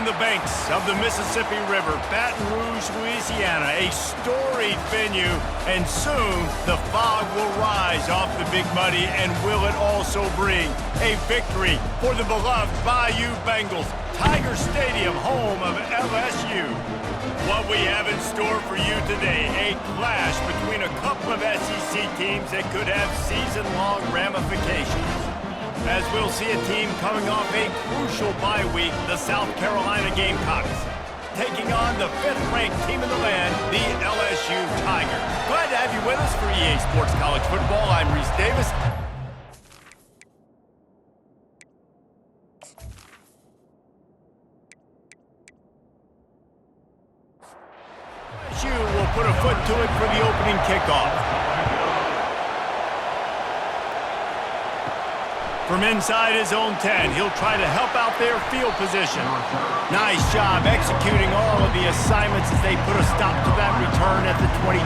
the banks of the Mississippi River, Baton Rouge, Louisiana, a storied venue, and soon the fog will rise off the Big Muddy, and will it also bring a victory for the beloved Bayou Bengals, Tiger Stadium, home of LSU. What we have in store for you today, a clash between a couple of SEC teams that could have season-long ramifications. As we'll see a team coming off a crucial bye week, the South Carolina Gamecocks, taking on the 5th-ranked team in the land, the LSU Tigers. Glad to have you with us for EA Sports College Football. I'm Reese Davis. LSU will put a foot to it for the opening kickoff. From inside his own 10, he'll try to help out their field position. Nice job executing all of the assignments as they put a stop to that return at the 22.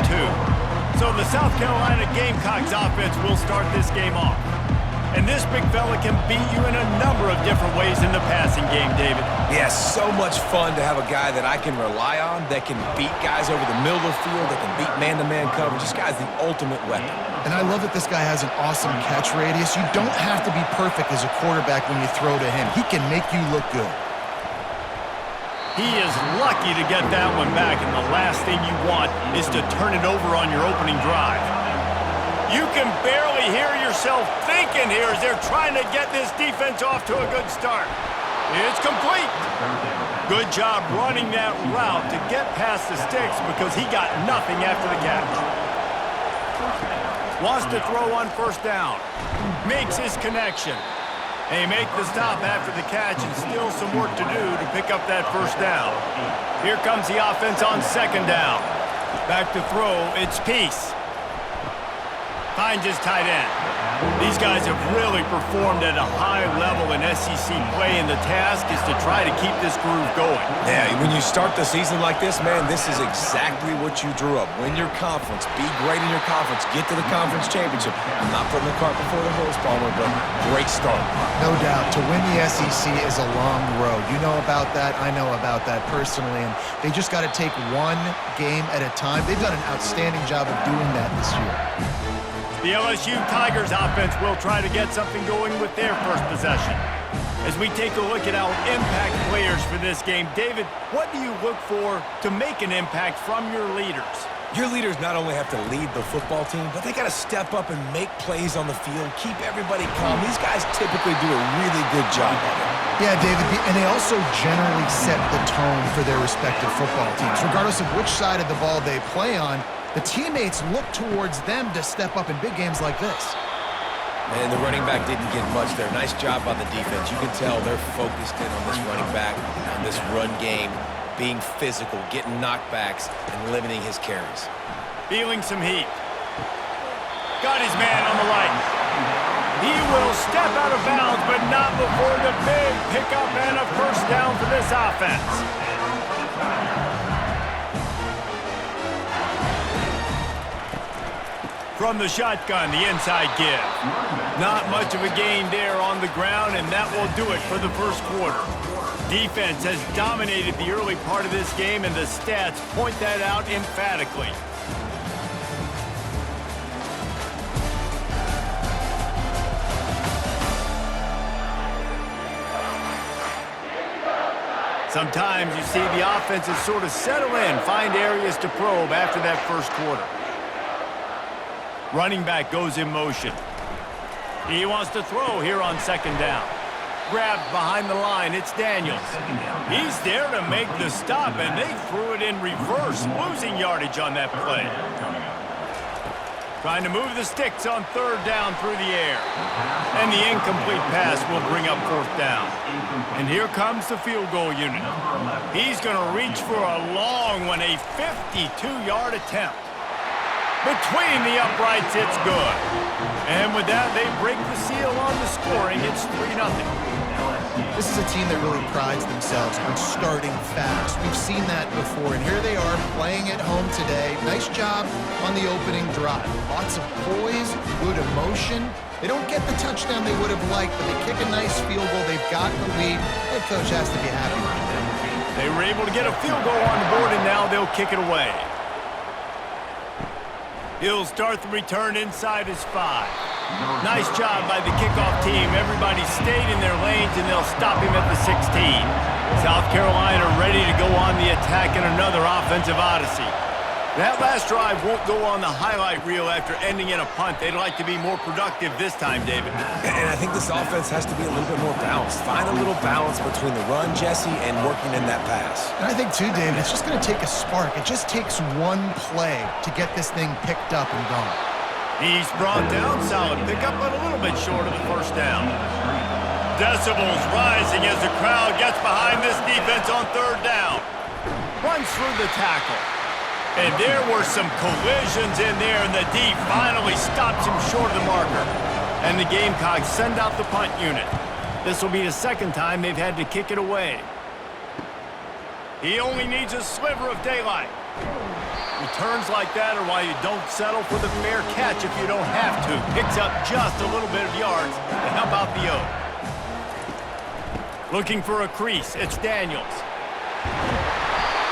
So the South Carolina Gamecocks offense will start this game off. And this big fella can beat you in a number of different ways in the passing game, David. Yeah, so much fun to have a guy that I can rely on, that can beat guys over the middle of the field, that can beat man-to-man coverage. This guy's the ultimate weapon. And I love that this guy has an awesome catch radius. You don't have to be perfect as a quarterback when you throw to him. He can make you look good. He is lucky to get that one back, and the last thing you want is to turn it over on your opening drive. You can barely hear yourself thinking here as they're trying to get this defense off to a good start. It's complete. Good job running that route to get past the sticks because he got nothing after the catch. Wants to throw on first down. Makes his connection. They make the stop after the catch, and still some work to do to pick up that first down. Here comes the offense on second down. Back to throw, it's Peace. Finds his tight end. These guys have really performed at a high level in SEC play, and the task is to try to keep this groove going. Yeah, when you start the season like this, man, this is exactly what you drew up. Win your conference, be great in your conference, get to the conference championship. I'm not putting the cart before the horse, Palmer, but great start. No doubt. To win the SEC is a long road. You know about that. I know about that personally. And they just got to take one game at a time. They've done an outstanding job of doing that this year. The LSU Tigers offense will try to get something going with their first possession. As we take a look at our impact players for this game, David, what do you look for to make an impact from your leaders? Your leaders not only have to lead the football team, but they got to step up and make plays on the field, keep everybody calm. These guys typically do a really good job of it. Yeah, David, and they also generally set the tone for their respective football teams. Regardless of which side of the ball they play on, the teammates look towards them to step up in big games like this. And the running back didn't get much there. Nice job by the defense. You can tell they're focused in on this running back, on this run game, being physical, getting knockbacks, and limiting his carries. Feeling some heat. Got his man on the right. He will step out of bounds, but not before the big pickup and a first down for this offense. From the shotgun, the inside give. Not much of a gain there on the ground, and that will do it for the first quarter. Defense has dominated the early part of this game, and the stats point that out emphatically. Sometimes you see the offenses sort of settle in, find areas to probe after that first quarter. Running back goes in motion. He wants to throw here on second down. Grabbed behind the line, it's Daniels. He's there to make the stop, and they threw it in reverse, losing yardage on that play. Trying to move the sticks on third down through the air. And the incomplete pass will bring up fourth down. And here comes the field goal unit. He's going to reach for a long one, a 52-yard attempt. Between the uprights, it's good. And with that, they break the seal on the scoring. It's 3-0. This is a team that really prides themselves on starting fast. We've seen that before, and here they are playing at home today. Nice job on the opening drive. Lots of poise, good emotion. They don't get the touchdown they would have liked, but they kick a nice field goal. They've got the lead. Head coach has to be happy with it. They were able to get a field goal on the board, and now they'll kick it away. He'll start the return inside his 5. Nice job by the kickoff team. Everybody stayed in their lanes, and they'll stop him at the 16. South Carolina ready to go on the attack in another offensive odyssey. That last drive won't go on the highlight reel after ending in a punt. They'd like to be more productive this time, David. And I think this offense has to be a little bit more balanced. Find a little balance between the run, Jesse, and working in that pass. And I think, too, David, it's just going to take a spark. It just takes one play to get this thing picked up and going. He's brought down. Solid pickup, but a little bit short of the first down. Decibels rising as the crowd gets behind this defense on third down. Runs through the tackle. And there were some collisions in there, and the D finally stops him short of the marker. And the Gamecocks send out the punt unit. This will be the second time they've had to kick it away. He only needs a sliver of daylight. Returns like that are why you don't settle for the fair catch if you don't have to. Picks up just a little bit of yards to help out the O. Looking for a crease, it's Daniels.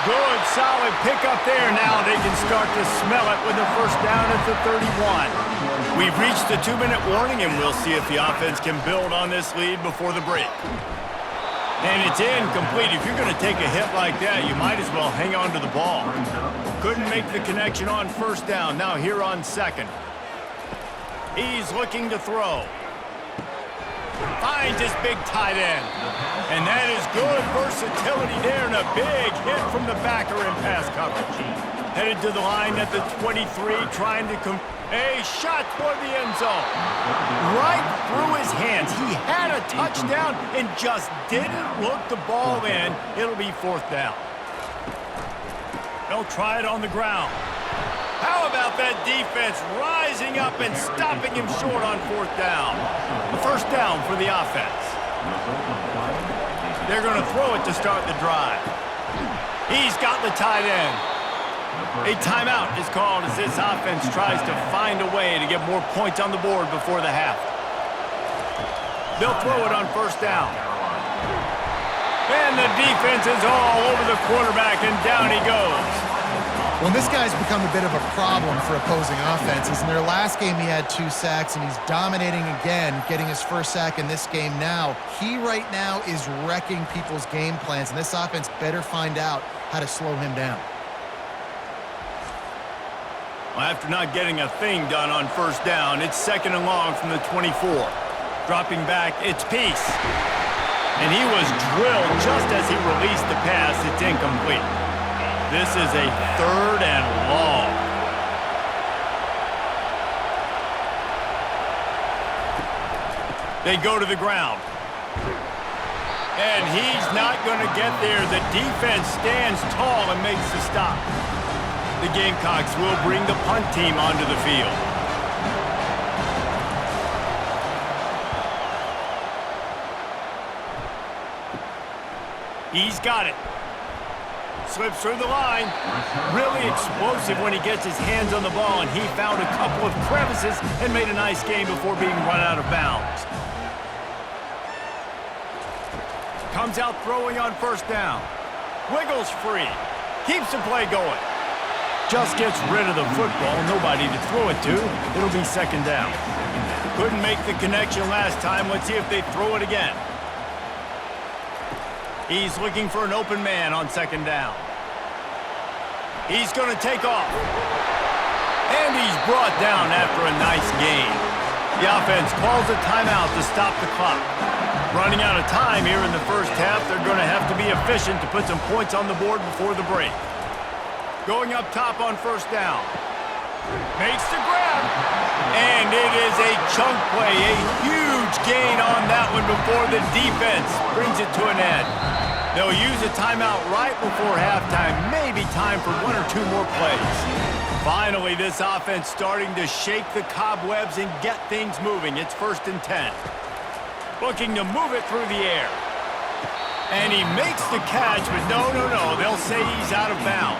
Good, solid pickup there. Now they can start to smell it with a first down at the 31. We've reached the 2-minute warning, and we'll see if the offense can build on this lead before the break. And it's incomplete. If you're going to take a hit like that, you might as well hang on to the ball. Couldn't make the connection on first down. Now here on second. He's looking to throw. Finds his big tight end. And that is good versatility there, and a big hit from the backer in pass coverage. Headed to the line at the 23, trying to a shot toward the end zone. Right through his hands. He had a touchdown and just didn't look the ball in. It'll be fourth down. They'll try it on the ground. How about that defense rising up and stopping him short on fourth down? The first down for the offense. They're going to throw it to start the drive. He's got the tight end. A timeout is called as this offense tries to find a way to get more points on the board before the half. They'll throw it on first down. And the defense is all over the quarterback, and down he goes. Well, this guy's become a bit of a problem for opposing offenses. In their last game, he had 2 sacks, and he's dominating again, getting his first sack in this game now. He right now is wrecking people's game plans, and this offense better find out how to slow him down. Well, after not getting a thing done on first down, it's second and long from the 24. Dropping back, it's Peace. And he was drilled just as he released the pass. It's incomplete. This is a third and long. They go to the ground. And he's not going to get there. The defense stands tall and makes the stop. The Gamecocks will bring the punt team onto the field. He's got it. Slips through the line. Really explosive when he gets his hands on the ball, and he found a couple of crevices and made a nice game before being run out of bounds. Comes out throwing on first down. Wiggles free. Keeps the play going. Just gets rid of the football. Nobody to throw it to. It'll be second down. Couldn't make the connection last time. Let's see if they throw it again. He's looking for an open man on second down. He's going to take off. And he's brought down after a nice gain. The offense calls a timeout to stop the clock. Running out of time here in the first half, they're going to have to be efficient to put some points on the board before the break. Going up top on first down. Makes the grab. And it is a chunk play, a huge gain on that one before the defense brings it to an end. They'll use a timeout right before halftime, maybe time for 1 or 2 more plays. Finally, this offense starting to shake the cobwebs and get things moving. It's first and 10. Looking to move it through the air. And he makes the catch, but no. They'll say he's out of bounds.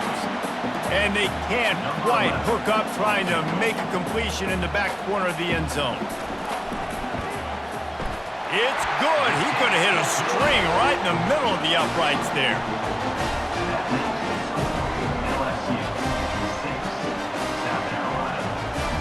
And they can't quite hook up trying to make a completion in the back corner of the end zone. It's good. He could have hit a string right in the middle of the uprights there. LSU 6, South Carolina 0.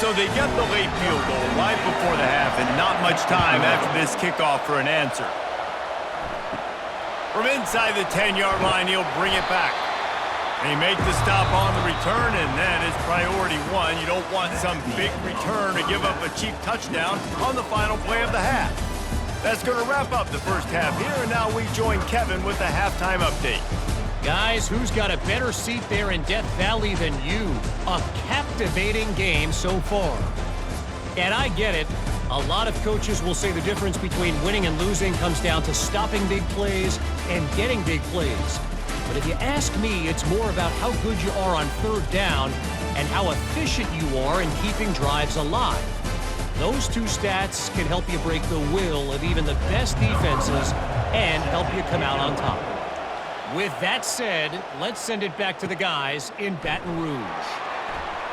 So they get the late field goal right before the half, and not much time after this kickoff for an answer. From inside the 10-yard line, he'll bring it back. They make the stop on the return, and that is priority one. You don't want some big return to give up a cheap touchdown on the final play of the half. That's going to wrap up the first half here, and now we join Kevin with the halftime update. Guys, who's got a better seat there in Death Valley than you? A captivating game so far. And I get it. A lot of coaches will say the difference between winning and losing comes down to stopping big plays and getting big plays. But if you ask me, it's more about how good you are on third down and how efficient you are in keeping drives alive. Those two stats can help you break the will of even the best defenses and help you come out on top. With that said, let's send it back to the guys in Baton Rouge.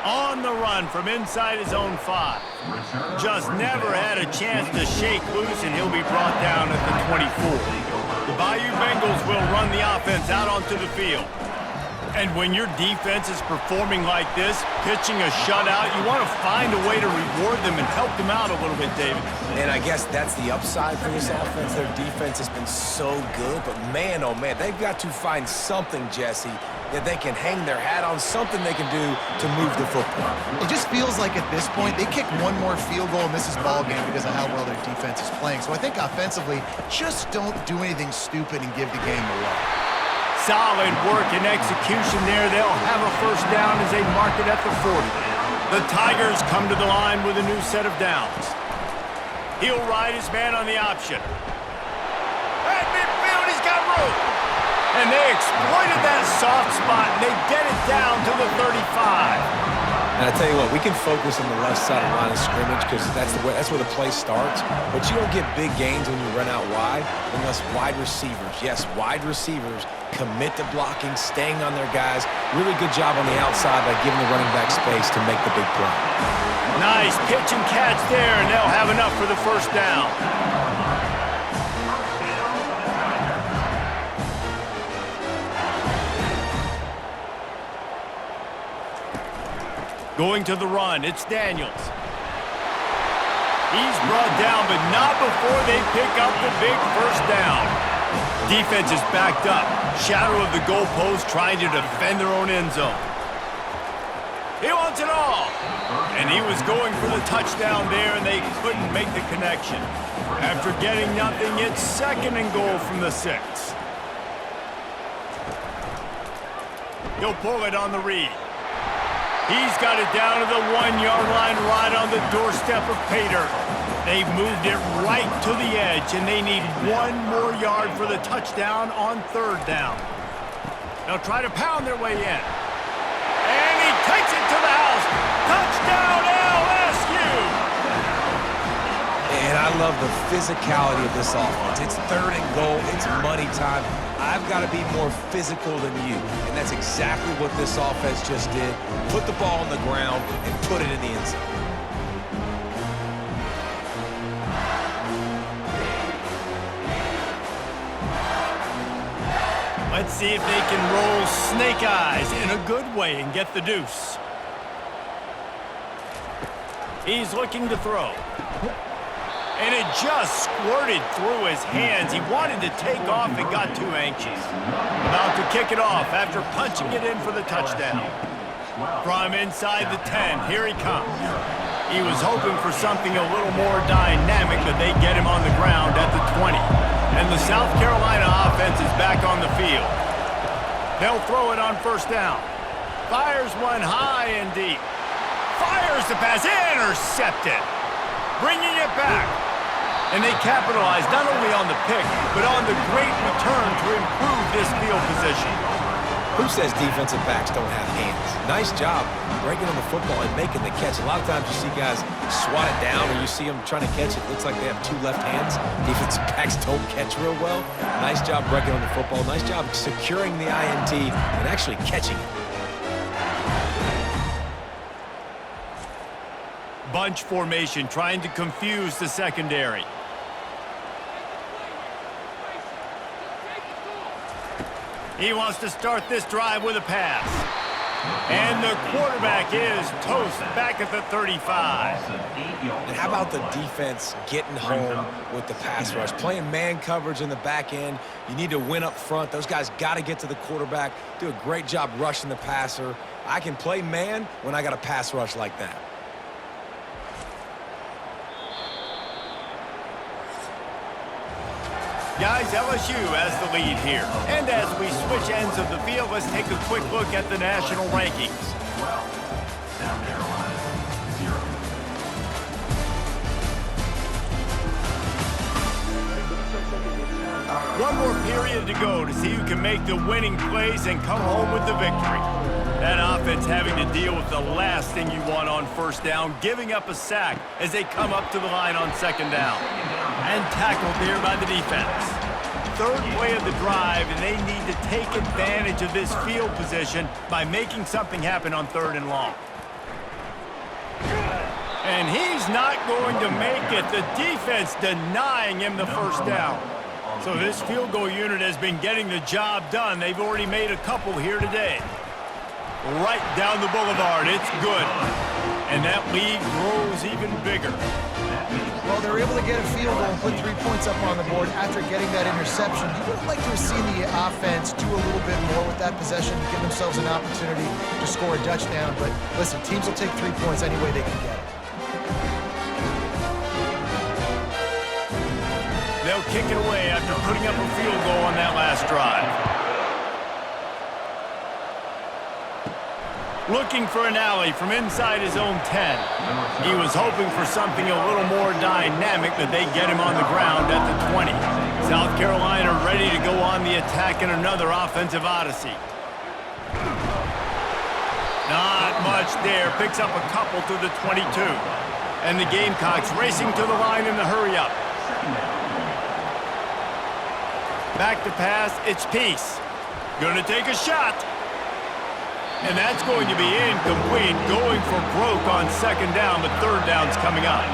On the run from inside his own 5. Just never had a chance to shake loose, and he'll be brought down at the 24. The Bayou Bengals will run the offense out onto the field. And when your defense is performing like this, pitching a shutout, you want to find a way to reward them and help them out a little bit, David. And I guess that's the upside for this offense. Their defense has been so good, but man, oh man, they've got to find something, Jesse, that they can hang their hat on, something they can do to move the football. It just feels like at this point, they kick one more field goal and this is ball game because of how well their defense is playing. So I think offensively, just don't do anything stupid and give the game away. Solid work and execution there. They'll have a first down as they mark it at the 40. The Tigers come to the line with a new set of downs. He'll ride his man on the option. At midfield, he's got room. And they exploited that soft spot, and they get it down to the 35. And I tell you what, we can focus on the left side of the line of scrimmage because that's where the play starts. But you don't get big gains when you run out wide unless wide receivers, yes, wide receivers, commit to blocking, staying on their guys. Really good job on the outside by giving the running back space to make the big play. Nice pitch and catch there, and they'll have enough for the first down. Going to the run, it's Daniels. He's brought down, but not before they pick up the big first down. Defense is backed up. Shadow of the goalpost trying to defend their own end zone. He wants it all. And he was going for the touchdown there, and they couldn't make the connection. After getting nothing, it's 2nd and goal from the 6. He'll pull it on the read. He's got it down to the 1-yard line right on the doorstep of Pater. They've moved it right to the edge, and they need 1 more yard for the touchdown on 3rd down. They'll try to pound their way in. And he takes it to the house. Touchdown, LSU! And I love the physicality of this offense. It's 3rd and goal. It's money time. I've got to be more physical than you. And that's exactly what this offense just did. Put the ball on the ground and put it in the end zone. Let's see if they can roll snake eyes in a good way and get the deuce. He's looking to throw. And it just squirted through his hands. He wanted to take off and got too anxious. About to kick it off after punching it in for the touchdown. From inside the 10, here he comes. He was hoping for something a little more dynamic, but they get him on the ground at the 20. And the South Carolina offense is back on the field. They'll throw it on first down. Fires one high and deep. Fires the pass, intercepted. Bringing it back. And they capitalized not only on the pick, but on the great return to improve this field position. Who says defensive backs don't have hands? Nice job breaking on the football and making the catch. A lot of times you see guys swat it down or you see them trying to catch it. Looks like they have two left hands. Defensive backs don't catch real well. Nice job breaking on the football. Nice job securing the INT and actually catching it. Bunch formation, trying to confuse the secondary. He wants to start this drive with a pass. And the quarterback is toast back at the 35. And how about the defense getting home with the pass rush? Playing man coverage in the back end. You need to win up front. Those guys got to get to the quarterback. Do a great job rushing the passer. I can play man when I got a pass rush like that. Guys, LSU has the lead here. And as we switch ends of the field, let's take a quick look at the national rankings. 12, South Carolina, 0. One more period to go to see who can make the winning plays and come home with the victory. That offense having to deal with the last thing you want on first down, giving up a sack as they come up to the line on second down. And tackled there by the defense. Third play of the drive, and they need to take advantage of this field position by making something happen on 3rd and long. And he's not going to make it. The defense denying him the first down. So this field goal unit has been getting the job done. They've already made a couple here today. Right down the boulevard. It's good. And that lead grows even bigger. Well, they're able to get a field goal and put 3 points up on the board after getting that interception. You would have liked to have seen the offense do a little bit more with that possession, give themselves an opportunity to score a touchdown. But listen, teams will take 3 points any way they can get it. They'll kick it away after putting up a field goal on that last drive. Looking for an alley from inside his own 10. He was hoping for something a little more dynamic, but they get him on the ground at the 20. South Carolina ready to go on the attack in another offensive odyssey. Not much there. Picks up a couple to the 22. And the Gamecocks racing to the line in the hurry-up. Back to pass. It's Peace. Gonna take a shot. And that's going to be incomplete, going for broke on second down, but third down's coming up.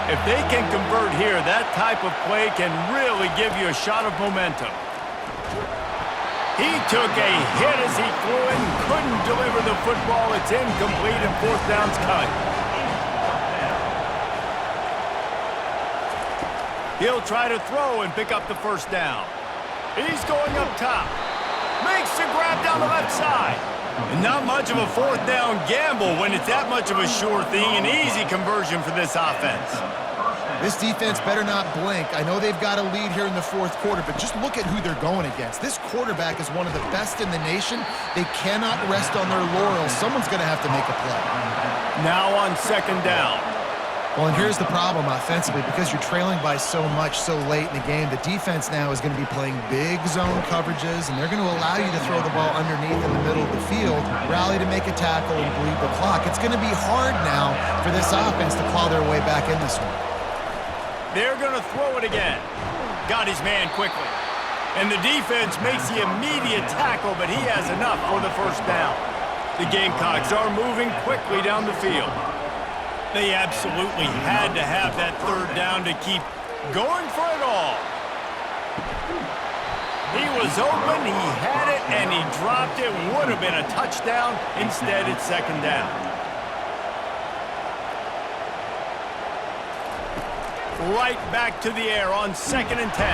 If they can convert here, that type of play can really give you a shot of momentum. He took a hit as he flew it and couldn't deliver the football. It's incomplete and fourth down's cut. He'll try to throw and pick up the first down. He's going up top. Makes the grab down the left side. And not much of a fourth down gamble when it's that much of a sure thing. An easy conversion for this offense. This defense better not blink. I know they've got a lead here in the fourth quarter, but just look at who they're going against. This quarterback is one of the best in the nation. They cannot rest on their laurels. Someone's going to have to make a play. Now on second down. Well, and here's the problem offensively. Because you're trailing by so much so late in the game, the defense now is going to be playing big zone coverages, and they're going to allow you to throw the ball underneath in the middle of the field, rally to make a tackle, and bleed the clock. It's going to be hard now for this offense to claw their way back in this one. They're going to throw it again. Got his man quickly. And the defense makes the immediate tackle, but he has enough for the first down. The Gamecocks are moving quickly down the field. They absolutely had to have that third down to keep going for it all. He was open, he had it, and he dropped it. Would have been a touchdown. Instead, it's second down. Right back to the air on 2nd and 10.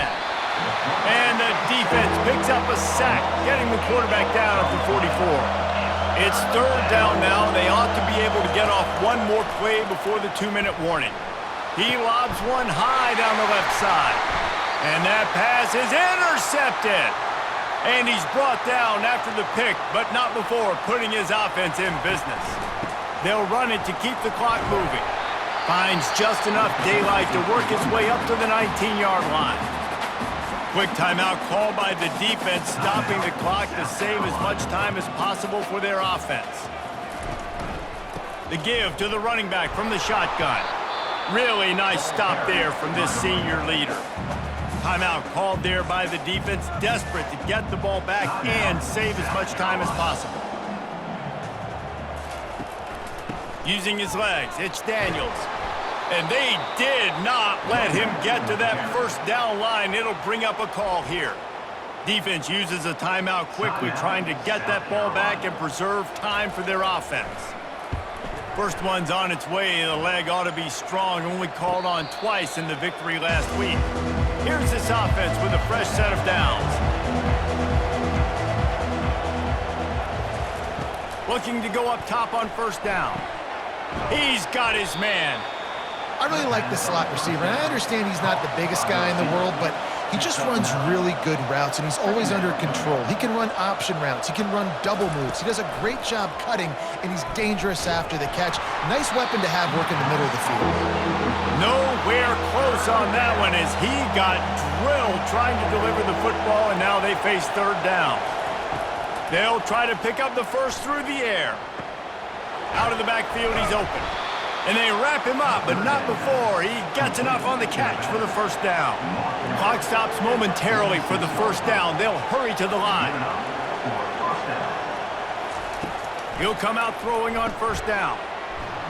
And the defense picks up a sack, getting the quarterback down at the 44. It's third down now. They ought to be able to get off one more play before the 2-minute warning. He lobs one high down the left side. And that pass is intercepted. And he's brought down after the pick, but not before putting his offense in business. They'll run it to keep the clock moving. Finds just enough daylight to work his way up to the 19-yard line. Quick timeout called by the defense, stopping the clock to save as much time as possible for their offense. The give to the running back from the shotgun. Really nice stop there from this senior leader. Timeout called there by the defense, desperate to get the ball back and save as much time as possible. Using his legs, it's Daniels. And they did not let him get to that first down line. It'll bring up a call here. Defense uses a timeout quickly, trying to get that ball back and preserve time for their offense. First one's on its way. The leg ought to be strong, only called on twice in the victory last week. Here's this offense with a fresh set of downs. Looking to go up top on first down. He's got his man. I really like the slot receiver, and I understand he's not the biggest guy in the world, but he just runs really good routes, and he's always under control. He can run option routes. He can run double moves. He does a great job cutting, and he's dangerous after the catch. Nice weapon to have work in the middle of the field. Nowhere close on that one as he got drilled trying to deliver the football, and now they face third down. They'll try to pick up the first through the air. Out of the backfield, he's open. And they wrap him up, but not before he gets enough on the catch for the first down. Clock stops momentarily for the first down. They'll hurry to the line. He'll come out throwing on first down.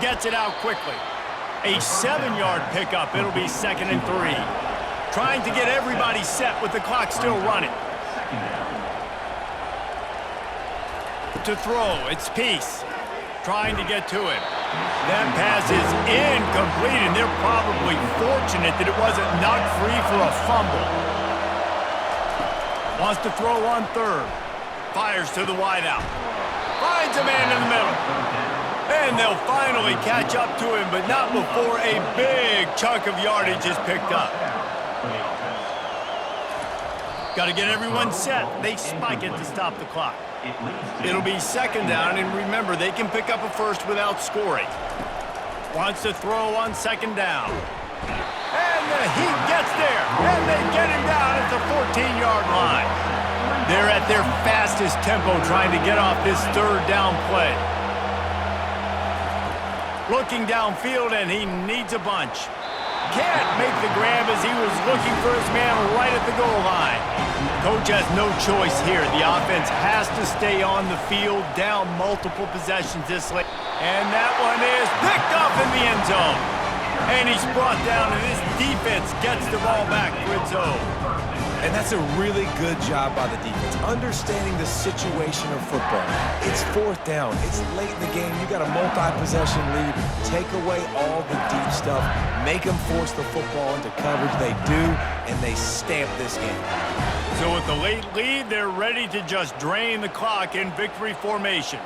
Gets it out quickly. A 7-yard pickup. It'll be 2nd and 3. Trying to get everybody set with the clock still running. To throw, it's Peace. Trying to get to him. That pass is incomplete, and they're probably fortunate that it wasn't knocked free for a fumble. Wants to throw on third. Fires to the wideout. Finds a man in the middle. And they'll finally catch up to him, but not before a big chunk of yardage is picked up. Got to get everyone set. They spike it to stop the clock. It'll be 2nd down, and remember, they can pick up a first without scoring. Wants to throw on 2nd down. And the Heat gets there, and they get him down at the 14-yard line. They're at their fastest tempo trying to get off this third down play. Looking downfield, and he needs a bunch. Can't make the grab as he was looking for his man right at the goal line. Coach has no choice here. The offense has to stay on the field, down multiple possessions this late. And that one is picked off in the end zone. And he's brought down, and this defense gets the ball back for its own. And that's a really good job by the defense, understanding the situation of football. It's 4th down. It's late in the game. You got a multi-possession lead. Take away all the deep stuff. Make them force the football into coverage. They do, and they stamp this game. So with the late lead, they're ready to just drain the clock in victory formation.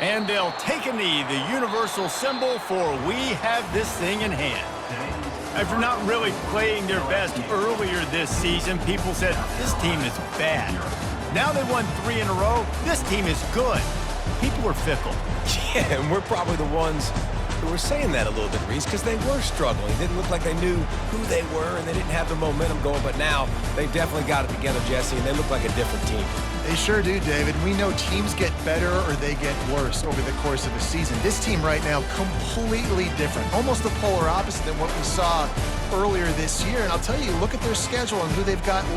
And they'll take a knee, the universal symbol for we have this thing in hand. After not really playing their best earlier this season, people said, this team is bad. Now they won 3 in a row. This team is good. People are fickle. Yeah, and we're probably the ones who were saying that a little bit, Reese, because they were struggling. It didn't look like they knew who they were, and they didn't have the momentum going. But now they've definitely got it together, Jesse, and they look like a different team. They sure do, David. We know teams get better or they get worse over the course of a season. This team right now, completely different. Almost the polar opposite than what we saw earlier this year. And I'll tell you, look at their schedule and who they've got left.